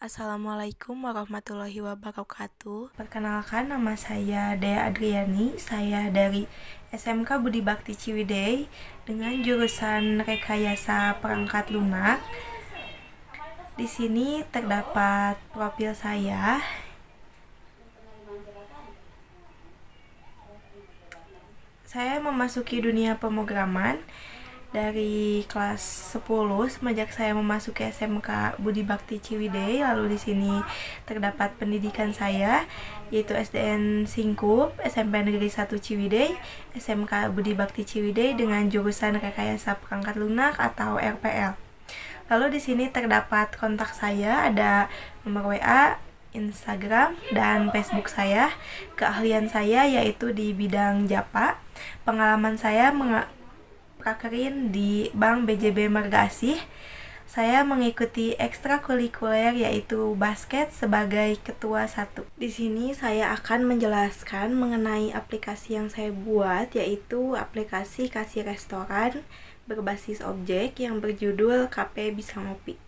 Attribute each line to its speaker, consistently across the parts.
Speaker 1: Assalamualaikum warahmatullahi wabarakatuh. Perkenalkan, nama saya Dea Adriani. Saya dari SMK Budi Bakti Ciwidey dengan jurusan Rekayasa Perangkat Lunak. Di sini terdapat profil saya. Saya memasuki dunia pemrograman dari kelas 10 semenjak saya memasuki SMK Budi Bakti Ciwidey. Lalu di sini terdapat pendidikan saya yaitu SDN Singkup, SMP Negeri 1 Ciwidey, SMK Budi Bakti Ciwidey dengan jurusan Rekayasa Perangkat Lunak atau RPL. Lalu di sini terdapat kontak saya, ada nomor WA, Instagram, dan Facebook saya. Keahlian saya yaitu di bidang Japa. Pengalaman saya prakerin di Bank BJB Marga Asih. Saya mengikuti ekstrakurikuler yaitu basket sebagai ketua 1. Di sini saya akan menjelaskan mengenai aplikasi yang saya buat, yaitu aplikasi kasir restoran berbasis objek yang berjudul KP Bisa Ngopi.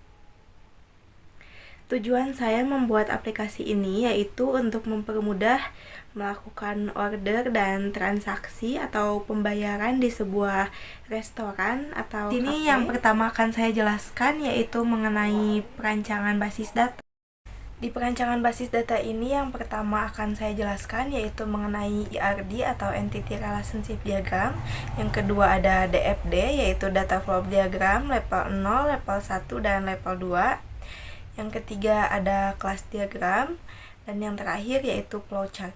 Speaker 1: Tujuan saya membuat aplikasi ini yaitu untuk mempermudah melakukan order dan transaksi atau pembayaran di sebuah restoran atau Sini yang pertama akan saya jelaskan yaitu mengenai perancangan basis data. Di perancangan basis data ini yang pertama akan saya jelaskan yaitu mengenai ERD atau Entity Relationship Diagram. Yang kedua ada DFD yaitu Data Flow Diagram level 0, level 1, dan level 2. Yang ketiga ada kelas diagram, dan yang terakhir yaitu flowchart.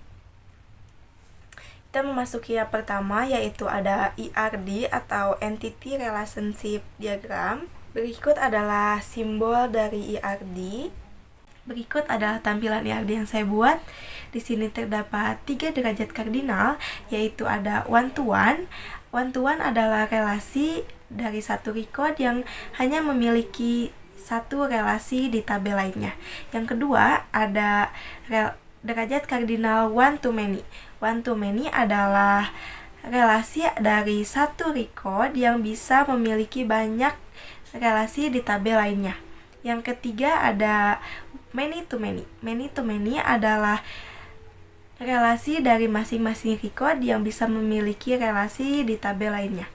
Speaker 1: Kita memasuki yang pertama yaitu ada ERD atau Entity Relationship Diagram. Berikut adalah simbol dari ERD. Berikut adalah tampilan ERD yang saya buat. Di sini terdapat 3 derajat kardinal, yaitu ada one to one. One to one adalah relasi dari satu record yang hanya memiliki satu relasi di tabel lainnya. Yang kedua ada derajat kardinal one to many. One to many adalah relasi dari satu record yang bisa memiliki banyak relasi di tabel lainnya. Yang ketiga ada many to many. Many to many adalah relasi dari masing-masing record yang bisa memiliki relasi di tabel lainnya.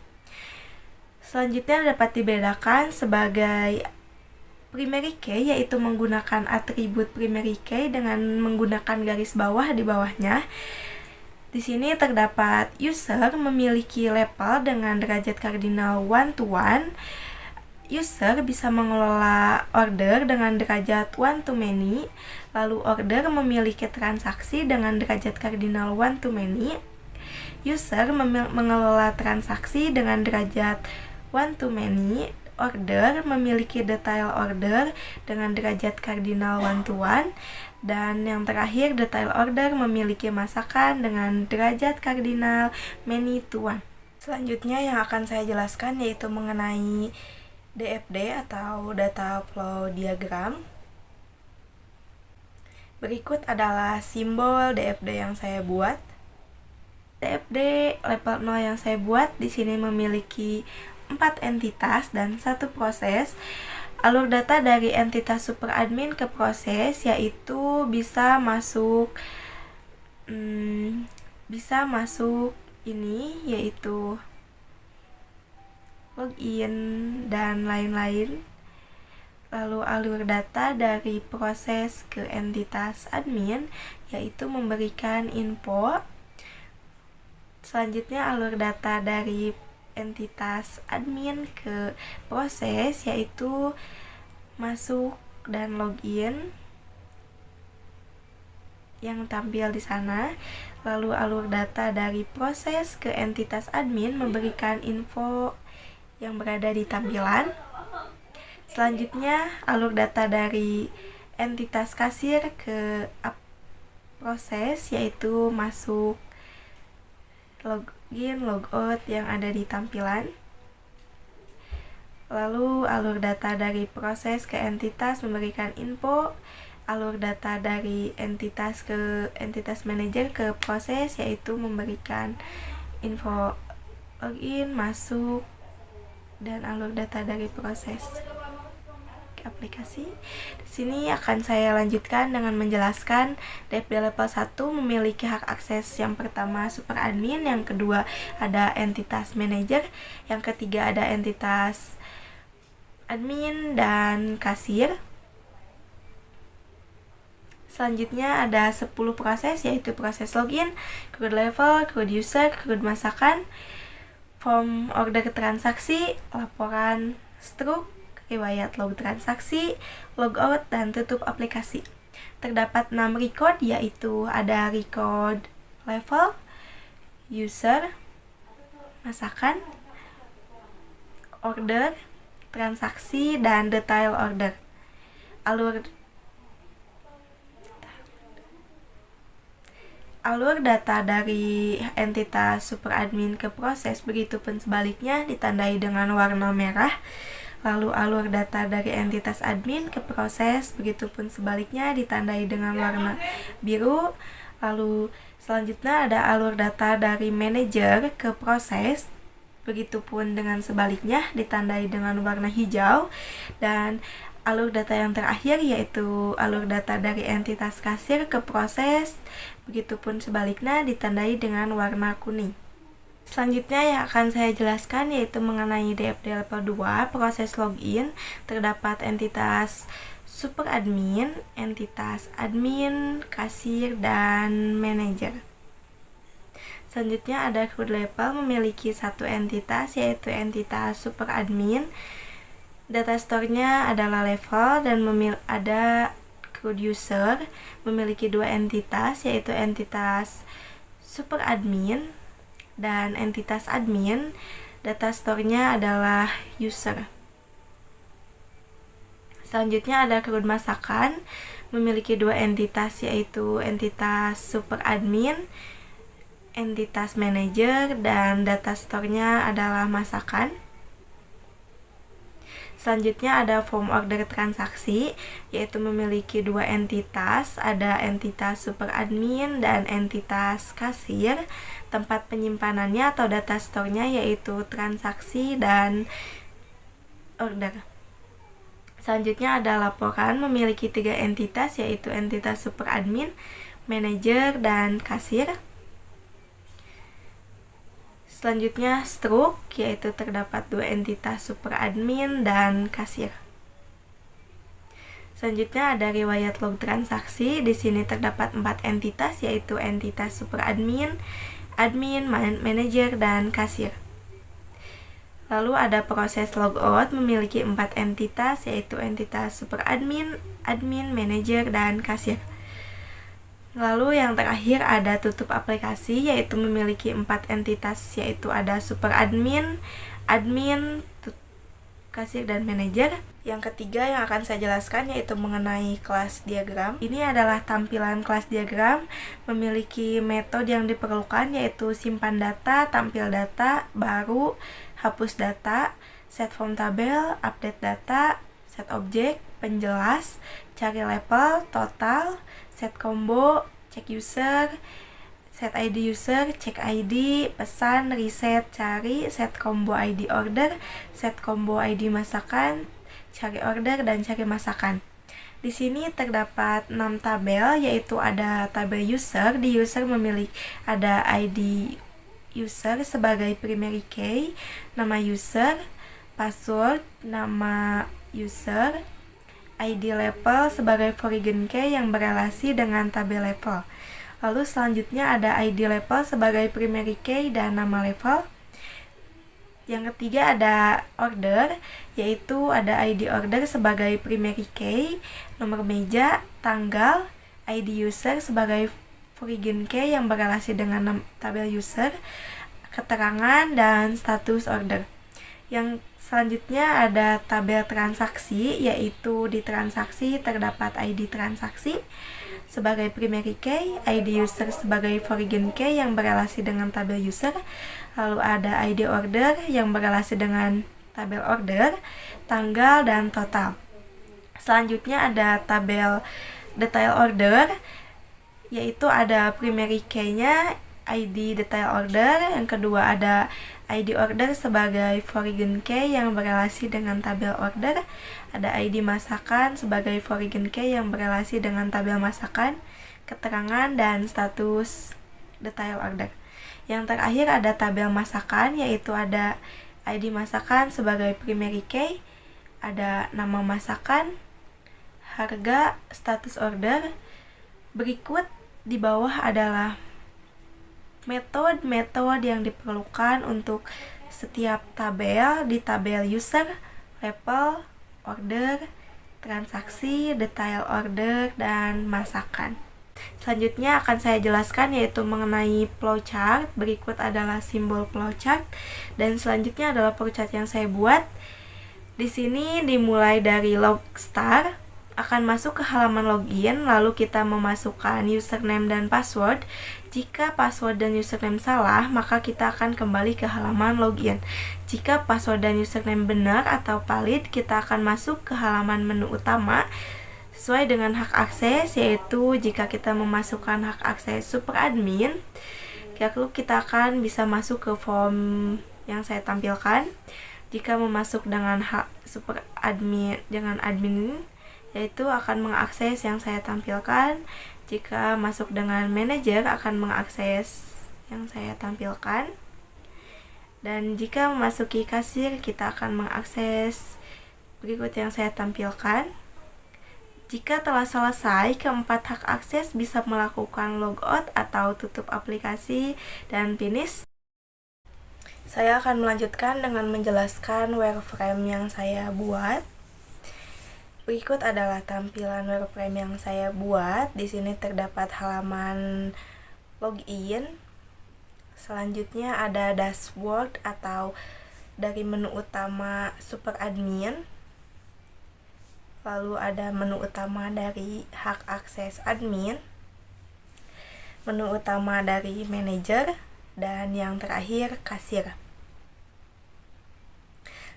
Speaker 1: Selanjutnya dapat dibedakan sebagai primary key, yaitu menggunakan atribut primary key dengan menggunakan garis bawah di bawahnya. Di sini terdapat user memiliki level dengan derajat kardinal one to one. User bisa mengelola order dengan derajat one to many. Lalu order memiliki transaksi dengan derajat kardinal one to many. User mengelola transaksi dengan derajat one to many. Order memiliki detail order dengan derajat kardinal one to one, dan yang terakhir detail order memiliki masakan dengan derajat kardinal many to one. Selanjutnya yang akan saya jelaskan yaitu mengenai DFD atau Data Flow Diagram. Berikut adalah simbol DFD yang saya buat. DFD level 0 yang saya buat di sini memiliki 4 entitas dan 1 proses. Alur data dari entitas superadmin ke proses yaitu bisa masuk ini yaitu login dan lain-lain. Lalu alur data dari proses ke entitas admin yaitu memberikan info. Selanjutnya alur data dari entitas admin ke proses yaitu masuk dan login yang tampil di sana. Lalu alur data dari proses ke entitas admin memberikan info yang berada di tampilan. Selanjutnya alur data dari entitas kasir ke proses yaitu masuk, login, logout yang ada di tampilan. Lalu alur data dari proses ke entitas memberikan info. Alur data dari entitas ke entitas manager ke proses yaitu memberikan info login, masuk, dan alur data dari proses. aplikasi. Di sini akan saya lanjutkan dengan menjelaskan DFD level 1 memiliki hak akses yang pertama super admin, yang kedua ada entitas manager, yang ketiga ada entitas admin dan kasir. Selanjutnya ada 10 proses, yaitu proses login, create level, create user, create masakan, form order transaksi, laporan struk, riwayat log transaksi, logout, dan tutup aplikasi. Terdapat 6 record, yaitu ada record level, user, masakan, order, transaksi, dan detail order. Alur data dari entitas super admin ke proses, begitupun sebaliknya ditandai dengan warna merah. Lalu alur data dari entitas admin ke proses, begitupun sebaliknya ditandai dengan warna biru. Lalu selanjutnya ada alur data dari manajer ke proses, begitupun dengan sebaliknya ditandai dengan warna hijau. Dan alur data yang terakhir yaitu alur data dari entitas kasir ke proses, begitupun sebaliknya ditandai dengan warna kuning. Selanjutnya yang akan saya jelaskan yaitu mengenai DFD level 2, proses login. Terdapat entitas super admin, entitas admin, kasir, dan manajer. Selanjutnya ada create level, memiliki satu entitas yaitu entitas super admin. Data store-nya adalah level, dan ada create user, memiliki dua entitas yaitu entitas super admin dan entitas admin. Data store-nya adalah user. Selanjutnya ada create masakan, memiliki dua entitas yaitu entitas super admin, entitas manager, dan data store-nya adalah masakan. Selanjutnya ada form order transaksi, yaitu memiliki dua entitas, ada entitas super admin dan entitas kasir. Tempat penyimpanannya atau data store-nya yaitu transaksi dan order. Selanjutnya ada laporan, memiliki tiga entitas yaitu entitas super admin, manager, dan kasir. Selanjutnya struk, yaitu terdapat dua entitas super admin dan kasir. Selanjutnya ada riwayat log transaksi. Di sini terdapat 4 entitas yaitu entitas super admin, manager, dan kasir. Lalu ada proses logout, memiliki 4 entitas yaitu entitas super admin, manager, dan kasir. Lalu yang terakhir ada tutup aplikasi, yaitu memiliki 4 entitas yaitu ada super admin, kasir, dan manajer. Yang ketiga yang akan saya jelaskan yaitu mengenai kelas diagram. Ini adalah tampilan kelas diagram, memiliki metode yang diperlukan yaitu simpan data, tampil data, baru, hapus data, set form tabel, update data, set objek, penjelas, cari level, total, set combo, cek user, set ID user, cek ID, pesan, reset, cari, set combo ID order, set combo ID masakan, cari order, dan cari masakan. Di sini terdapat 6 tabel yaitu ada tabel user. Di user memiliki ada ID user sebagai primary key, nama user, password, nama user, ID level sebagai foreign key yang berelasi dengan tabel level. Lalu selanjutnya ada ID level sebagai primary key dan nama level. Yang ketiga ada order, yaitu ada ID order sebagai primary key, nomor meja, tanggal, ID user sebagai foreign key yang berelasi dengan tabel user, keterangan, dan status order. Yang selanjutnya ada tabel transaksi, yaitu di transaksi terdapat ID transaksi sebagai primary key, ID user sebagai foreign key yang berelasi dengan tabel user, lalu ada ID order yang berelasi dengan tabel order, tanggal, dan total. Selanjutnya ada tabel detail order, yaitu ada primary key-nya ID detail order, yang kedua ada ID order sebagai foreign key yang berelasi dengan tabel order, ada ID masakan sebagai foreign key yang berelasi dengan tabel masakan, keterangan, dan status detail order. Yang terakhir ada tabel masakan, yaitu ada ID masakan sebagai primary key, ada nama masakan, harga, status order. Berikut di bawah adalah metode yang diperlukan untuk setiap tabel di tabel user, level, order, transaksi, detail order, dan masakan. Selanjutnya akan saya jelaskan yaitu mengenai flowchart. Berikut adalah simbol flowchart dan selanjutnya adalah flowchart yang saya buat. Di sini dimulai dari log start, akan masuk ke halaman login, lalu kita memasukkan username dan password. Jika password dan username salah, maka kita akan kembali ke halaman login. Jika password dan username benar atau valid, kita akan masuk ke halaman menu utama sesuai dengan hak akses, yaitu jika kita memasukkan hak akses super admin, lalu kita akan bisa masuk ke form yang saya tampilkan. Jika memasuk dengan hak super admin dengan admin, yaitu akan mengakses yang saya tampilkan. Jika masuk dengan manajer akan mengakses yang saya tampilkan. Dan jika memasuki kasir, kita akan mengakses berikut yang saya tampilkan. Jika telah selesai, keempat hak akses bisa melakukan logout atau tutup aplikasi dan finish. Saya akan melanjutkan dengan menjelaskan wireframe yang saya buat. Berikut adalah tampilan wireframe yang saya buat. Di sini terdapat halaman login. Selanjutnya ada dashboard atau dari menu utama super admin. Lalu ada menu utama dari hak akses admin, menu utama dari manager, dan yang terakhir kasir.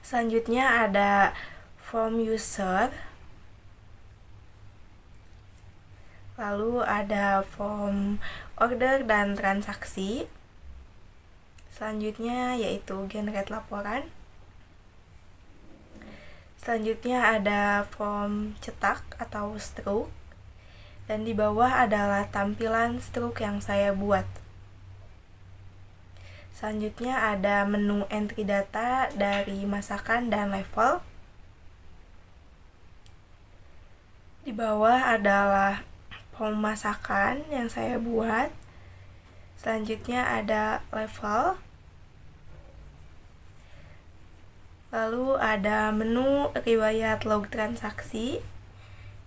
Speaker 1: Selanjutnya ada form user. Lalu ada form order dan transaksi. Selanjutnya yaitu generate laporan. Selanjutnya ada form cetak atau stroke. Dan di bawah adalah tampilan stroke yang saya buat. Selanjutnya ada menu entry data dari masakan dan level. Di bawah adalah form masakan yang saya buat. Selanjutnya ada level. Lalu ada menu riwayat log transaksi.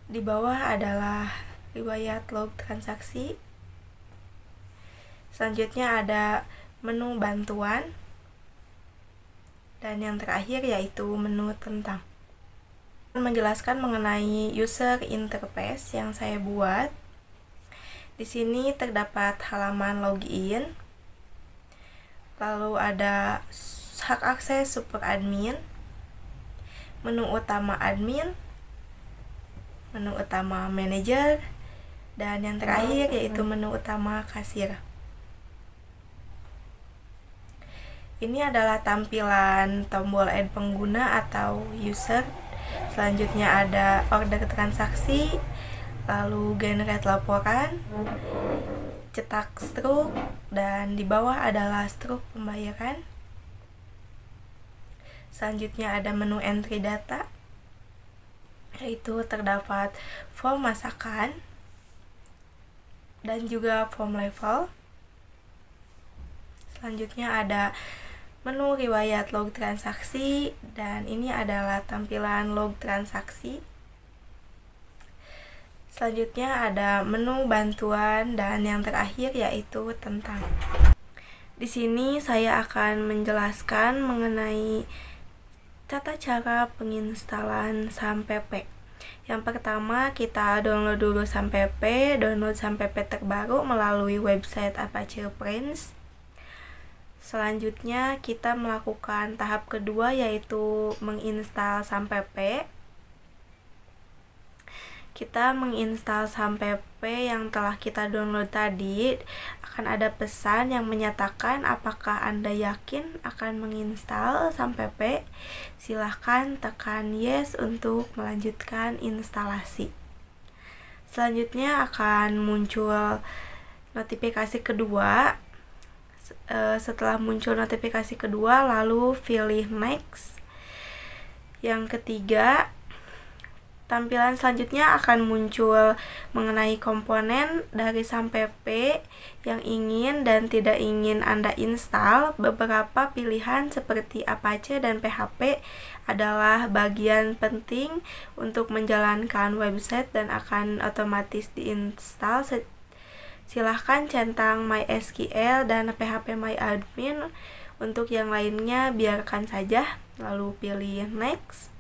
Speaker 1: Di bawah adalah riwayat log transaksi. Selanjutnya ada menu bantuan. Dan yang terakhir yaitu menu tentang. Menjelaskan mengenai user interface yang saya buat. Di sini terdapat halaman login. Lalu ada hak akses super admin, menu utama admin, menu utama manager, dan yang terakhir yaitu menu utama kasir. Ini adalah tampilan tombol add pengguna atau user. Selanjutnya ada order transaksi, lalu generate laporan, cetak stroke, dan di bawah adalah stroke pembayaran. Selanjutnya ada menu entry data, yaitu terdapat form masakan dan juga form level. Selanjutnya ada menu riwayat log transaksi, dan ini adalah tampilan log transaksi. Selanjutnya ada menu bantuan dan yang terakhir yaitu tentang. Di sini saya akan menjelaskan mengenai tata cara penginstalan SAMPP. Yang pertama, kita download dulu SAMPP. Download SAMPP terbaru melalui website Apache Prince. Selanjutnya kita melakukan tahap kedua yaitu menginstal SAMPP. kita menginstal SAMPP yang telah kita download tadi, akan ada pesan yang menyatakan apakah Anda yakin akan menginstal SAMPP. Silahkan tekan yes untuk melanjutkan instalasi. Selanjutnya akan muncul notifikasi kedua. Setelah muncul notifikasi kedua, lalu pilih next. Yang ketiga, tampilan selanjutnya akan muncul mengenai komponen dari SAMPP yang ingin dan tidak ingin Anda install. Beberapa pilihan seperti Apache dan PHP adalah bagian penting untuk menjalankan website dan akan otomatis diinstal. Silahkan centang MySQL dan phpMyAdmin. Untuk yang lainnya biarkan saja, lalu pilih next.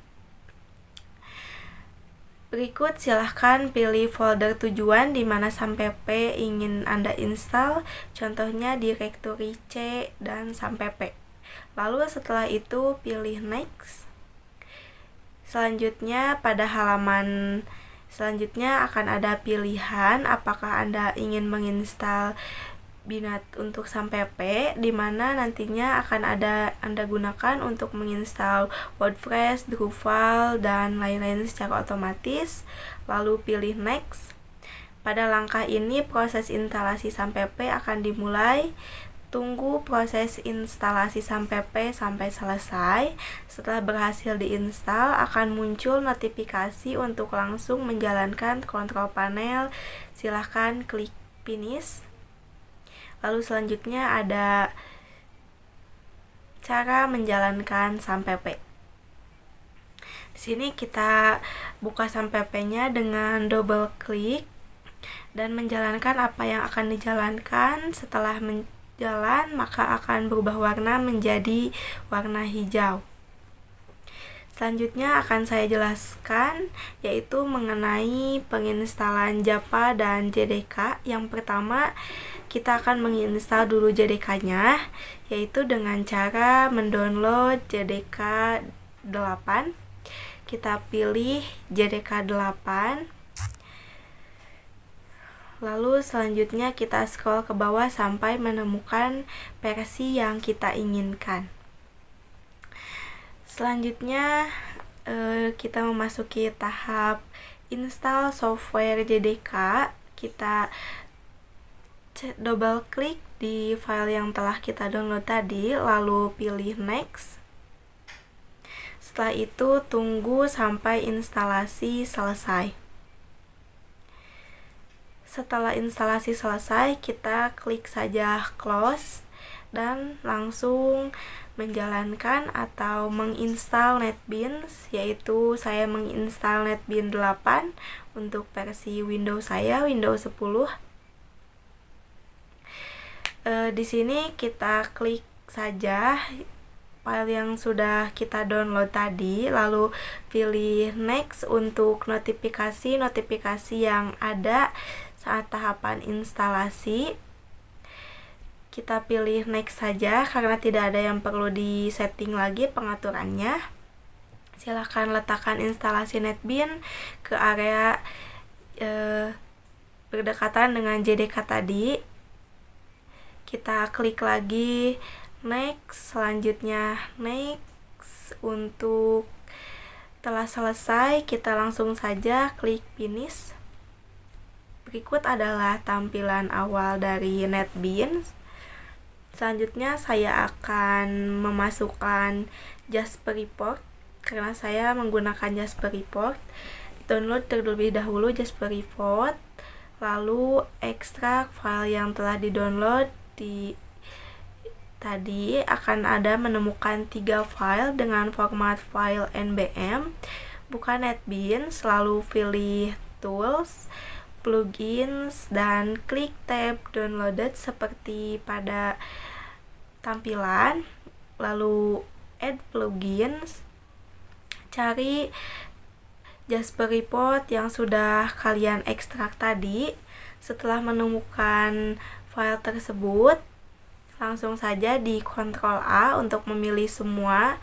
Speaker 1: Berikut silahkan pilih folder tujuan di mana SAMPP ingin Anda install, contohnya direktori C dan SAMPP. Lalu setelah itu pilih next. Selanjutnya pada halaman selanjutnya akan ada pilihan apakah Anda ingin menginstal Binat untuk SAMPP, di mana nantinya akan ada Anda gunakan untuk menginstal WordPress, Drupal, dan lain-lain secara otomatis. Lalu pilih next. Pada langkah ini proses instalasi SAMPP akan dimulai. Tunggu proses instalasi SAMPP sampai selesai. Setelah berhasil diinstal, akan muncul notifikasi untuk langsung menjalankan kontrol panel. Silahkan klik finish. Lalu selanjutnya ada cara menjalankan SAMPP. Di sini kita buka SAMPP-nya dengan double klik dan menjalankan apa yang akan dijalankan. Setelah menjalan, maka akan berubah warna menjadi warna hijau. Selanjutnya akan saya jelaskan yaitu mengenai penginstalan Java dan JDK. Yang pertama, kita akan menginstal dulu JDK-nya, yaitu dengan cara mendownload JDK 8. Kita pilih JDK 8. Lalu selanjutnya kita scroll ke bawah sampai menemukan versi yang kita inginkan. Selanjutnya kita memasuki tahap install software JDK. Kita double klik di file yang telah kita download tadi, lalu pilih next. Setelah itu tunggu sampai instalasi selesai. Setelah instalasi selesai, kita klik saja close dan langsung menjalankan atau menginstal NetBeans, yaitu saya menginstal NetBeans 8 untuk versi Windows saya, Windows 10. Di sini kita klik saja file yang sudah kita download tadi, lalu pilih next untuk notifikasi yang ada saat tahapan instalasi. Kita pilih next saja karena tidak ada yang perlu disetting lagi pengaturannya. Silahkan letakkan instalasi NetBeans ke area berdekatan dengan JDK tadi. Kita klik lagi next, selanjutnya next. Untuk telah selesai, kita langsung saja klik finish. Berikut adalah tampilan awal dari NetBeans. Selanjutnya saya akan memasukkan Jasper Report karena saya menggunakan Jasper Report. Download terlebih dahulu Jasper Report, lalu ekstrak file yang telah di-download. Tadi akan ada menemukan 3 file dengan format file NBM. Buka NetBeans, lalu pilih Tools, Plugins, dan klik tab Downloaded seperti pada tampilan. Lalu Add Plugins, cari Jasper Report yang sudah kalian ekstrak tadi. Setelah menemukan file tersebut, langsung saja di Ctrl A untuk memilih semua,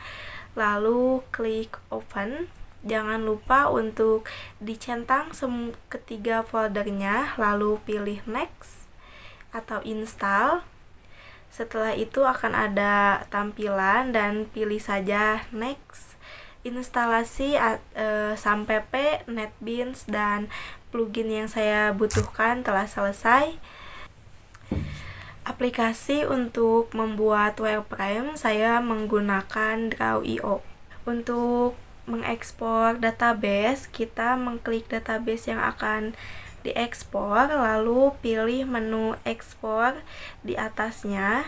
Speaker 1: lalu klik Open jangan lupa untuk dicentang ketiga foldernya, lalu pilih next atau install. Setelah itu akan ada tampilan dan pilih saja next. Instalasi SAMPP, NetBeans, dan plugin yang saya butuhkan telah selesai. Aplikasi untuk membuat wireframe saya menggunakan Draw.io. Untuk mengekspor database, kita mengklik database yang akan diekspor, lalu pilih menu ekspor di atasnya.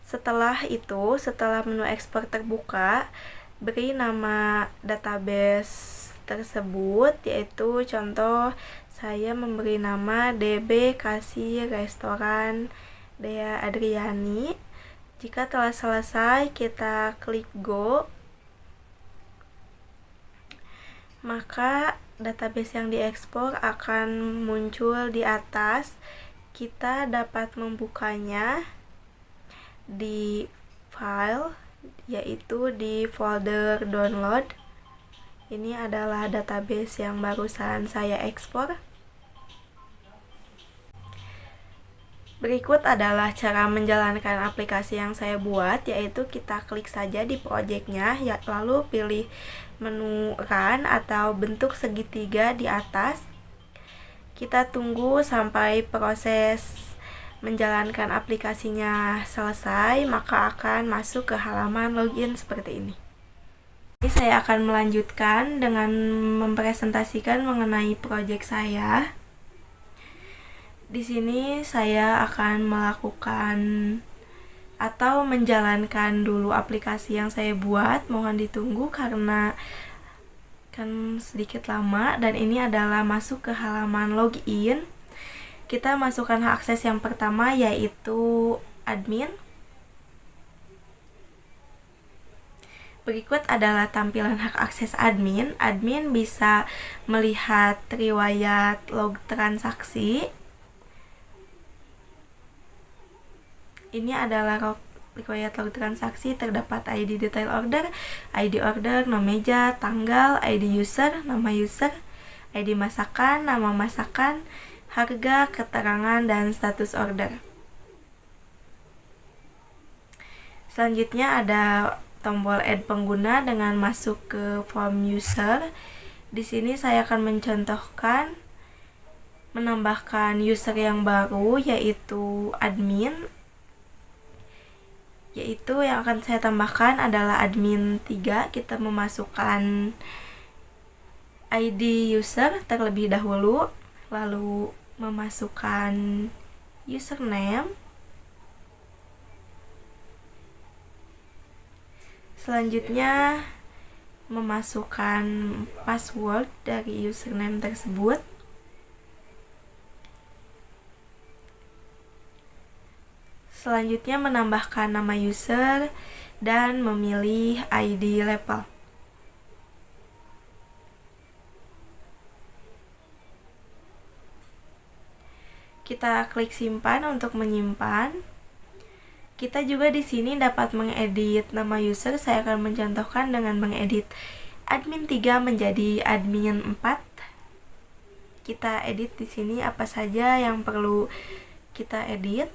Speaker 1: Setelah itu, setelah menu ekspor terbuka, beri nama database tersebut, yaitu contoh saya memberi nama DB Kasih Restoran Dea Adriani. Jika telah selesai, kita klik go. Maka database yang diekspor akan muncul di atas. Kita dapat membukanya di file, yaitu di folder download. Ini adalah database yang barusan saya ekspor. Berikut adalah cara menjalankan aplikasi yang saya buat, yaitu kita klik saja di projectnya, lalu pilih menu run atau bentuk segitiga di atas. Kita tunggu sampai proses menjalankan aplikasinya selesai, maka akan masuk ke halaman login seperti ini. Ini saya akan melanjutkan dengan mempresentasikan mengenai project saya. Di sini saya akan melakukan atau menjalankan dulu aplikasi yang saya buat. Mohon ditunggu karena kan sedikit lama, dan ini adalah masuk ke halaman login. Kita masukkan hak akses yang pertama, yaitu admin. Berikut adalah tampilan hak akses admin. Admin bisa melihat riwayat log transaksi. Ini adalah riwayat log transaksi, terdapat ID detail order, ID order, nom meja, tanggal, ID user, nama user, ID masakan, nama masakan, harga, keterangan, dan status order. Selanjutnya ada tombol add pengguna dengan masuk ke form user. Di sini saya akan mencontohkan menambahkan user yang baru, yaitu admin. Yaitu yang akan saya tambahkan adalah admin 3. Kita memasukkan ID user terlebih dahulu, lalu memasukkan username. Selanjutnya memasukkan password dari username tersebut. Selanjutnya menambahkan nama user dan memilih ID label. Kita klik simpan untuk menyimpan. Kita juga di sini dapat mengedit nama user. Saya akan mencontohkan dengan mengedit admin 3 menjadi admin 4. Kita edit di sini apa saja yang perlu kita edit.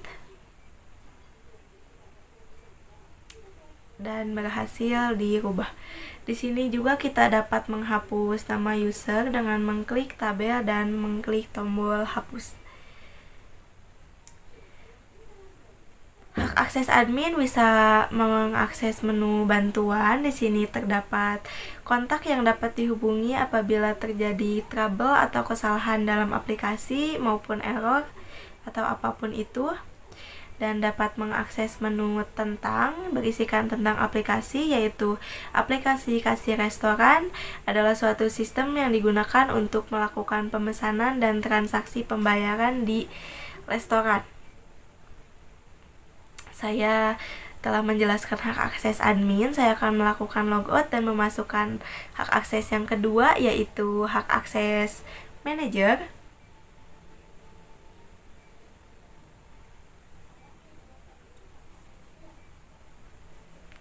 Speaker 1: Dan berhasil dirubah. Di sini juga kita dapat menghapus nama user dengan mengklik tabel dan mengklik tombol hapus. Hak akses admin bisa mengakses menu bantuan. Di sini terdapat kontak yang dapat dihubungi apabila terjadi trouble atau kesalahan dalam aplikasi maupun error atau apapun itu. Dan dapat mengakses menu tentang, berisikan tentang aplikasi, yaitu aplikasi Kasih Restoran adalah suatu sistem yang digunakan untuk melakukan pemesanan dan transaksi pembayaran di restoran. Saya telah menjelaskan hak akses admin. Saya akan melakukan logout dan memasukkan hak akses yang kedua, yaitu hak akses manager.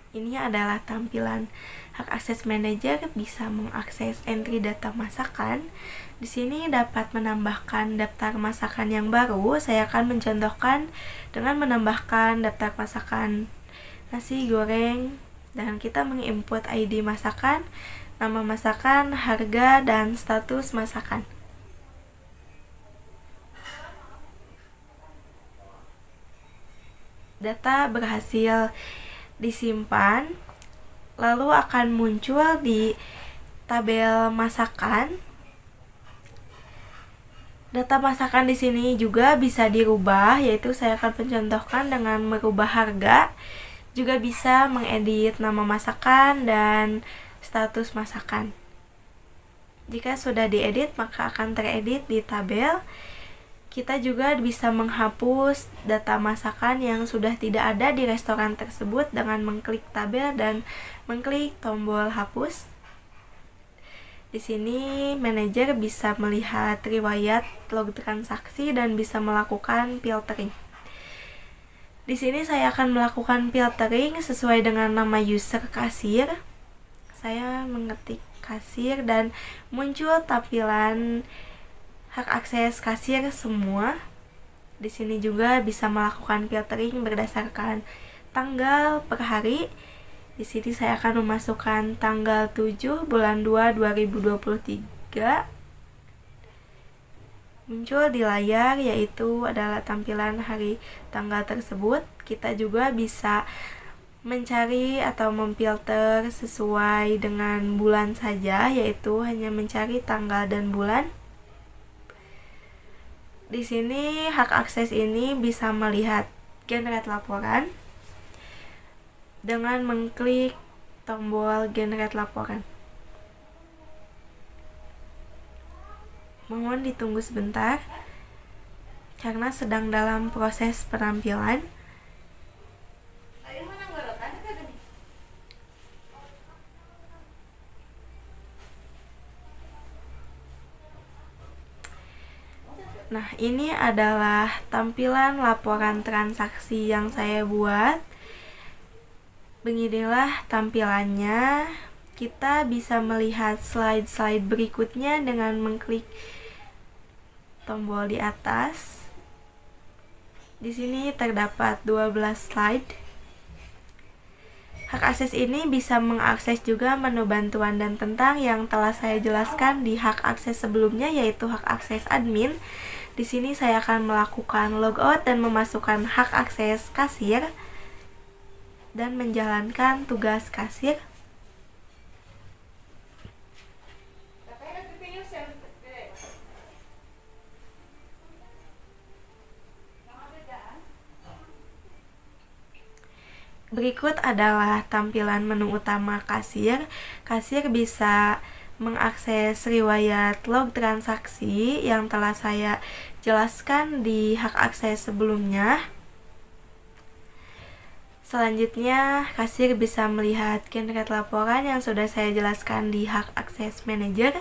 Speaker 1: Ini adalah tampilan Hak Akses Manager, bisa mengakses entry data masakan. Di sini dapat menambahkan daftar masakan yang baru. Saya akan mencontohkan dengan menambahkan daftar masakan nasi goreng, dan kita menginput ID masakan, nama masakan, harga, dan status masakan. Data berhasil disimpan, lalu akan muncul di tabel masakan. Data masakan di sini juga bisa dirubah, yaitu saya akan mencontohkan dengan merubah harga. Juga bisa mengedit nama masakan dan status masakan. Jika sudah diedit, maka akan teredit di tabel. Kita juga bisa menghapus data masakan yang sudah tidak ada di restoran tersebut dengan mengklik tabel dan mengklik tombol hapus. Di sini manajer bisa melihat riwayat log transaksi dan bisa melakukan filtering. Di sini saya akan melakukan filtering sesuai dengan nama user kasir. Saya mengetik kasir dan muncul tampilan hak akses kasir semua. Di sini juga bisa melakukan filtering berdasarkan tanggal per hari. Di sini saya akan memasukkan tanggal 7 bulan 2 2023. Muncul di layar yaitu adalah tampilan hari tanggal tersebut. Kita juga bisa mencari atau memfilter sesuai dengan bulan saja, yaitu hanya mencari tanggal dan bulan. Di sini hak akses ini bisa melihat generate laporan dengan mengklik tombol generate laporan. Mohon ditunggu sebentar karena sedang dalam proses penampilan. Nah, ini adalah tampilan laporan transaksi yang saya buat. Beginilah tampilannya. Kita bisa melihat slide-slide berikutnya dengan mengklik tombol di atas. Di sini terdapat 12 slide. Hak akses ini bisa mengakses juga menu bantuan dan tentang yang telah saya jelaskan di hak akses sebelumnya, yaitu hak akses admin. Di sini saya akan melakukan logout dan memasukkan hak akses kasir dan menjalankan tugas kasir. Berikut adalah tampilan menu utama kasir. Kasir bisa mengakses riwayat log transaksi yang telah saya jelaskan di hak akses sebelumnya. Selanjutnya, kasir bisa melihat generate laporan yang sudah saya jelaskan di hak akses manager.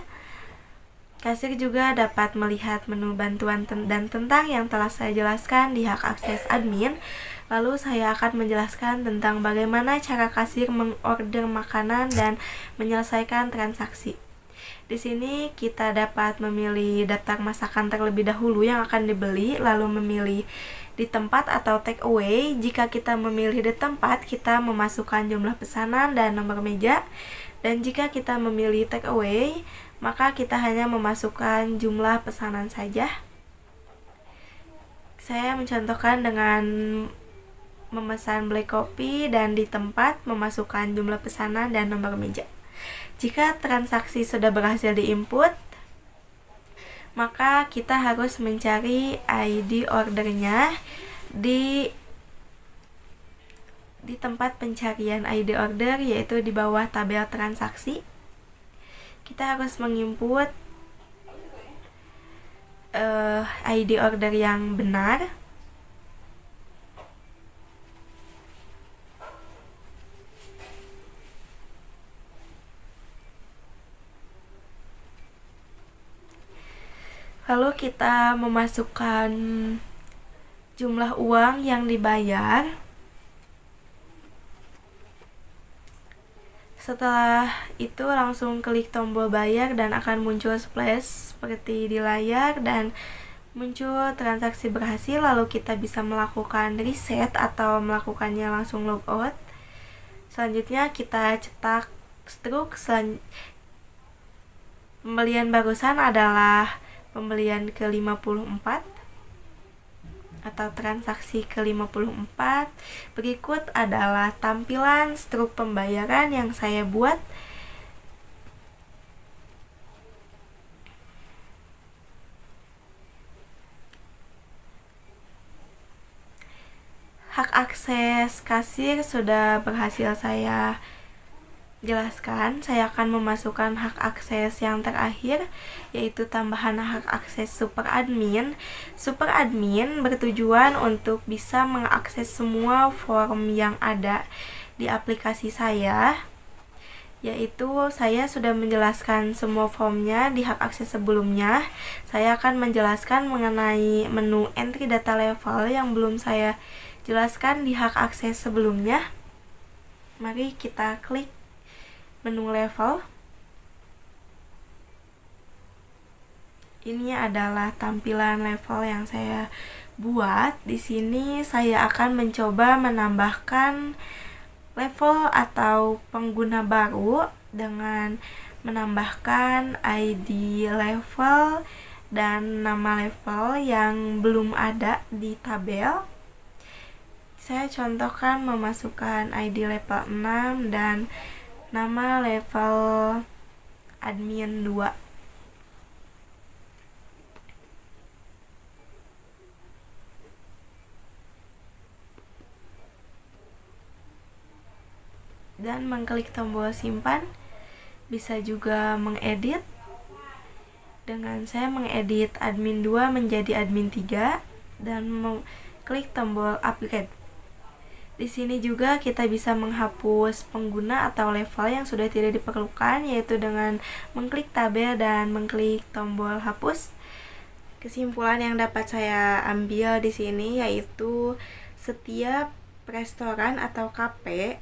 Speaker 1: Kasir juga dapat melihat menu bantuan dan tentang yang telah saya jelaskan di hak akses admin. Lalu saya akan menjelaskan tentang bagaimana cara kasir mengorder makanan dan menyelesaikan transaksi. Di sini kita dapat memilih daftar masakan terlebih dahulu yang akan dibeli, lalu memilih di tempat atau take away. Jika kita memilih di tempat, kita memasukkan jumlah pesanan dan nomor meja. Dan jika kita memilih take away, maka kita hanya memasukkan jumlah pesanan saja. Saya mencontohkan dengan memesan black coffee dan di tempat memasukkan jumlah pesanan dan nomor meja. Jika transaksi sudah berhasil diinput, maka kita harus mencari ID ordernya di tempat pencarian ID order, yaitu di bawah tabel transaksi. Kita harus menginput ID order yang benar. Lalu kita memasukkan jumlah uang yang dibayar. Setelah itu langsung klik tombol bayar dan akan muncul splash seperti di layar dan muncul transaksi berhasil. Lalu kita bisa melakukan reset atau melakukannya langsung logout. Selanjutnya kita cetak struk. Pembelian barusan adalah pembelian ke-54 atau transaksi ke-54. Berikut adalah tampilan struk pembayaran yang saya buat. Hak akses kasir sudah berhasil saya jelaskan. Saya akan memasukkan hak akses yang terakhir, yaitu tambahan hak akses super admin. Super admin bertujuan untuk bisa mengakses semua form yang ada di aplikasi saya, yaitu saya sudah menjelaskan semua formnya di hak akses sebelumnya. Saya akan menjelaskan mengenai menu entry data level yang belum saya jelaskan di hak akses sebelumnya. Mari kita klik menu level. Ini adalah tampilan level yang saya buat. Di sini saya akan mencoba menambahkan level atau pengguna baru dengan menambahkan ID level dan nama level yang belum ada di tabel. Saya contohkan memasukkan ID level 6 dan nama level admin 2. Dan mengklik tombol simpan. Bisa juga mengedit. Dengan saya mengedit admin 2 menjadi admin 3 dan klik tombol upgrade. Di sini juga kita bisa menghapus pengguna atau level yang sudah tidak diperlukan, yaitu dengan mengklik tabel dan mengklik tombol hapus. Kesimpulan yang dapat saya ambil di sini yaitu setiap restoran atau kafe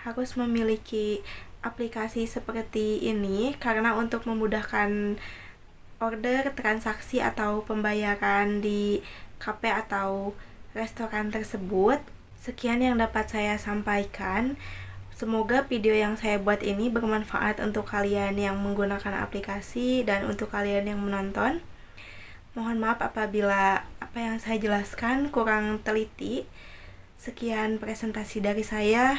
Speaker 1: harus memiliki aplikasi seperti ini karena untuk memudahkan order, transaksi atau pembayaran di kafe atau restoran tersebut. Sekian yang dapat saya sampaikan. Semoga video yang saya buat ini bermanfaat untuk kalian yang menggunakan aplikasi dan untuk kalian yang menonton. Mohon maaf apabila apa yang saya jelaskan kurang teliti. Sekian presentasi dari saya.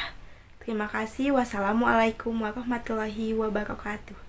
Speaker 1: Terima kasih. Wassalamualaikum warahmatullahi wabarakatuh.